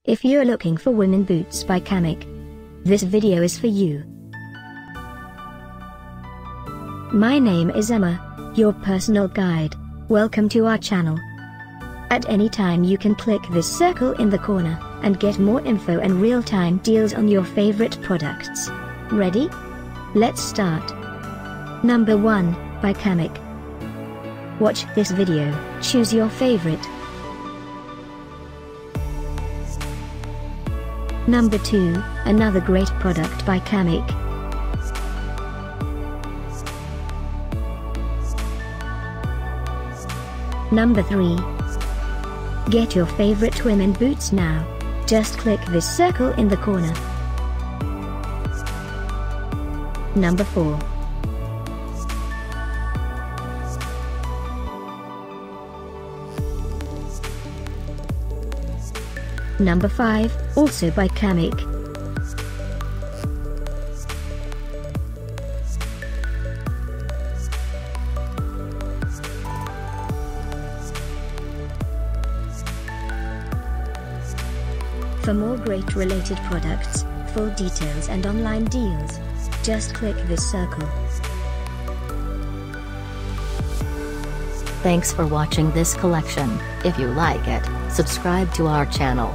If you're looking for women boots by Kamik, this video is for you. My name is Emma, your personal guide. Welcome to our channel. At any time you can click this circle in the corner, and get more info and real-time deals on your favorite products. Ready? Let's start. Number 1, by Kamik. Watch this video, choose your favorite. Number 2, another great product by Kamik. Number 3. Get your favorite women boots now. Just click this circle in the corner. Number 4. Number 5, also by Kamik. For more great related products, full details and online deals, just click this circle. Thanks for watching this collection. If you like it, subscribe to our channel.